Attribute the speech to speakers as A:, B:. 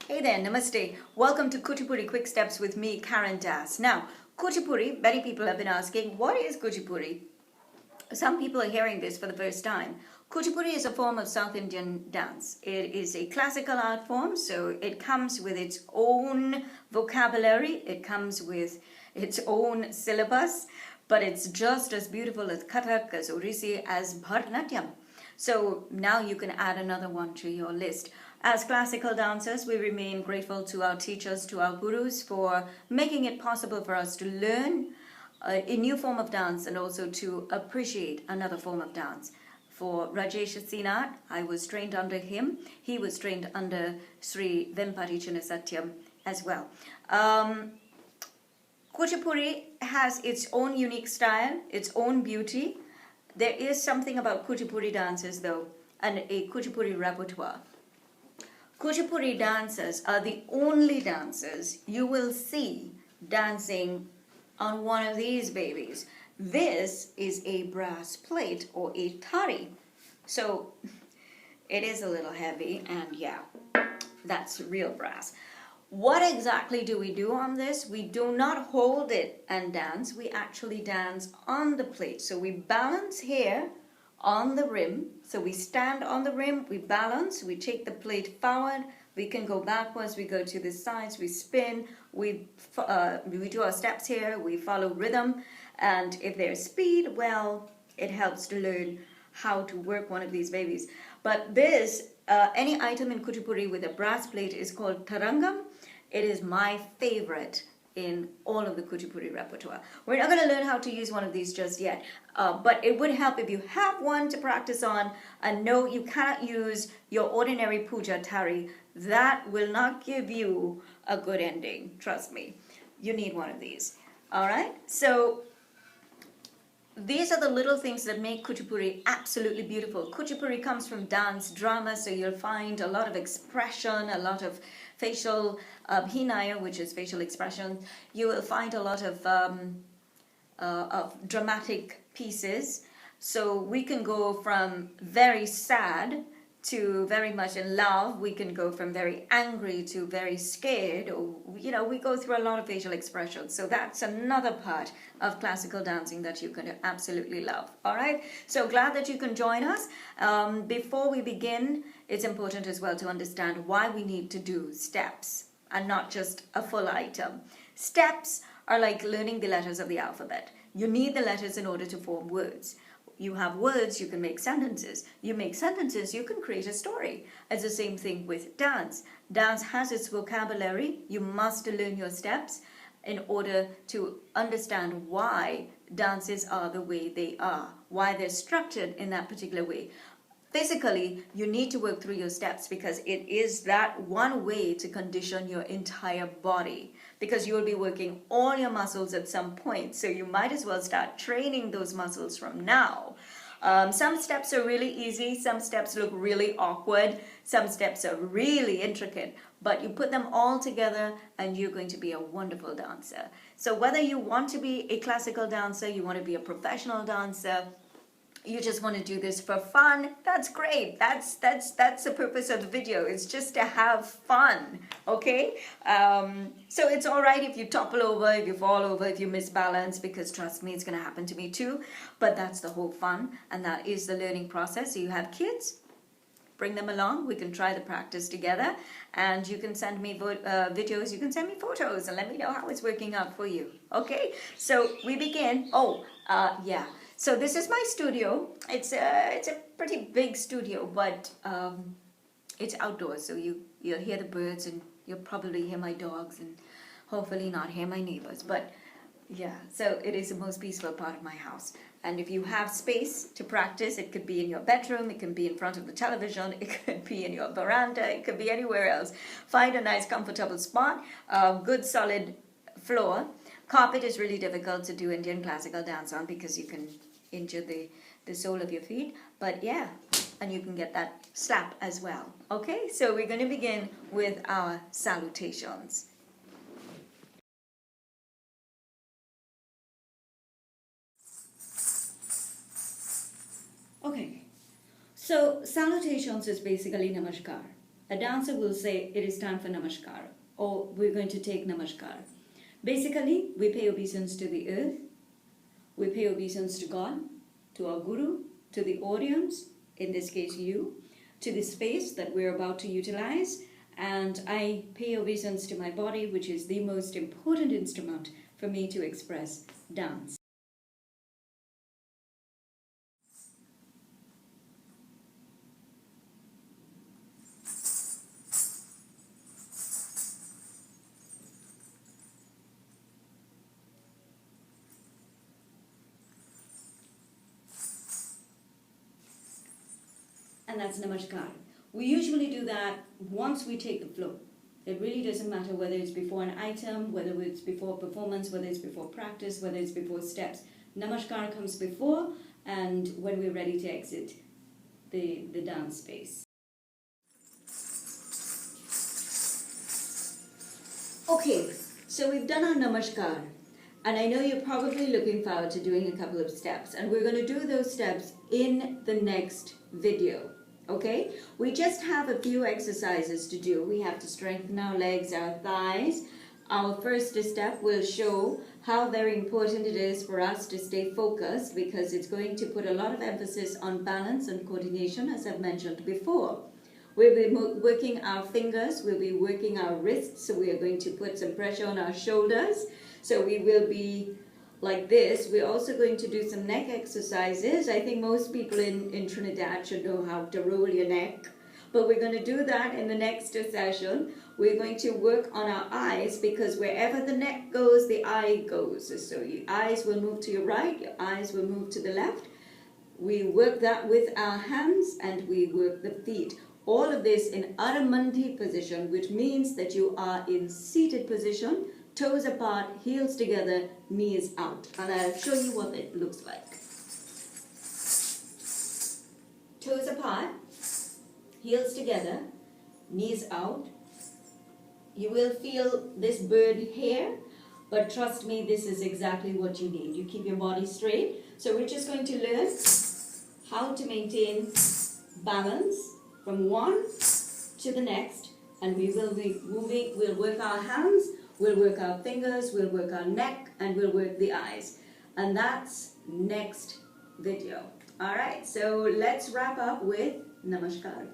A: Hey there, namaste. Welcome to Kuchipudi Quick Steps with me, Karen Das. Now, Kuchipudi, many people have been asking, what is Kuchipudi? Some people are hearing this for the first time. Kuchipudi is a form of South Indian dance. It is a classical art form, so it comes with its own vocabulary, it comes with its own syllabus, but it's just as beautiful as Kathak, as Odissi, as Bharatanatyam. So now you can add another one to your list. As classical dancers, we remain grateful to our teachers, to our gurus for making it possible for us to learn a new form of dance and also to appreciate another form of dance. For Rajesh Sinat, I was trained under him. He was trained under Sri Vempati Satyam as well. Kuchipudi has its own unique style, its own beauty. There is something about Kuchipudi dancers though, and a Kuchipudi repertoire. Kuchipudi dancers are the only dancers you will see dancing on one of these babies. This is a brass plate or a thari. So it is a little heavy, and yeah, that's real brass. What exactly do we do on this? We do not hold it and dance. We actually dance on the plate. So we balance here on the rim. So we stand on the rim, we balance, we take the plate forward, we can go backwards, we go to the sides, we spin, we do our steps here, we follow rhythm, and if there's speed, well, it helps to learn how to work one of these babies. But this, any item in Kuchipudi with a brass plate is called tarangam. It is my favorite in all of the Kuchipudi repertoire. We're not going to learn how to use one of these just yet, but it would help if you have one to practice on, and no, you cannot use your ordinary puja thari. That will not give you a good ending, trust me. You need one of these. All right, so these are the little things that make Kuchipudi absolutely beautiful. Kuchipudi comes from dance, drama, so you'll find a lot of expression, a lot of facial hinaya, which is facial expression. You will find a lot of dramatic pieces. So we can go from very sad to very much in love. We can go from very angry to very scared, or we go through a lot of facial expressions. So that's another part of classical dancing that you're going to absolutely love. All right, so glad that you can join us. Before we begin, it's important as well to understand why we need to do steps and not just a full item. Steps are like learning the letters of the alphabet. You need the letters in order to form words. You have words, you can make sentences. You make sentences, you can create a story. It's the same thing with dance. Dance has its vocabulary. You must learn your steps in order to understand why dances are the way they are, why they're structured in that particular way. Physically, you need to work through your steps because it is that one way to condition your entire body, because you will be working all your muscles at some point. So you might as well start training those muscles from now. Some steps are really easy. Some steps look really awkward. Some steps are really intricate. But you put them all together and you're going to be a wonderful dancer. So whether you want to be a classical dancer, you want to be a professional dancer, you just want to do this for fun, that's great. That's the purpose of the video. It's just to have fun, okay? So it's all right if you topple over, if you fall over, if you misbalance, because trust me, it's going to happen to me too. But that's the whole fun, and that is the learning process. So you have kids, bring them along. We can try the practice together, and you can send me videos, you can send me photos, and let me know how it's working out for you, okay? So we begin. Yeah. So this is my studio. It's a pretty big studio, but it's outdoors, so you'll hear the birds, and you'll probably hear my dogs, and hopefully not hear my neighbors. But yeah, so it is the most peaceful part of my house. And if you have space to practice, it could be in your bedroom, it can be in front of the television, it could be in your veranda, it could be anywhere else. Find a nice comfortable spot, good solid floor. Carpet is really difficult to do Indian classical dance on because you can injure the sole of your feet. But yeah, and you can get that slap as well. Okay, so we're going to begin with our salutations. Okay, so salutations is basically namaskar. a dancer will say, it is time for namaskar, or we're going to take namaskar. Basically, we pay obeisance to the earth, we pay obeisance to God, to our guru, to the audience, in this case you, to the space that we're about to utilize, and I pay obeisance to my body, which is the most important instrument for me to express dance. And that's namaskar. We usually do that once we take the flow. It really doesn't matter whether it's before an item, whether it's before performance, whether it's before practice, whether it's before steps. Namaskar comes before and when we're ready to exit the dance space. Okay, so we've done our namaskar. And I know you're probably looking forward to doing a couple of steps. And we're going to do those steps in the next video. Okay? We just have a few exercises to do. We have to strengthen our legs, our thighs. Our first step will show how very important it is for us to stay focused, because it's going to put a lot of emphasis on balance and coordination, as I've mentioned before. We'll be working our fingers, we'll be working our wrists, so we are going to put some pressure on our shoulders. So we will be like this. We're also going to do some neck exercises. I think most people in Trinidad should know how to roll your neck. But we're going to do that in the next session. We're going to work on our eyes, because wherever the neck goes, the eye goes. So your eyes will move to your right, your eyes will move to the left. We work that with our hands and we work the feet. All of this in Adho Mukha position, which means that you are in seated position, toes apart, heels together, knees out. And I'll show you what it looks like. Toes apart, heels together, knees out. You will feel this bird here, but trust me, this is exactly what you need. You keep your body straight. So we're just going to learn how to maintain balance from one to the next, and we will be moving. We'll work our hands, we'll work our fingers, we'll work our neck, and we'll work the eyes. And that's next video. All right, so let's wrap up with Namaskar.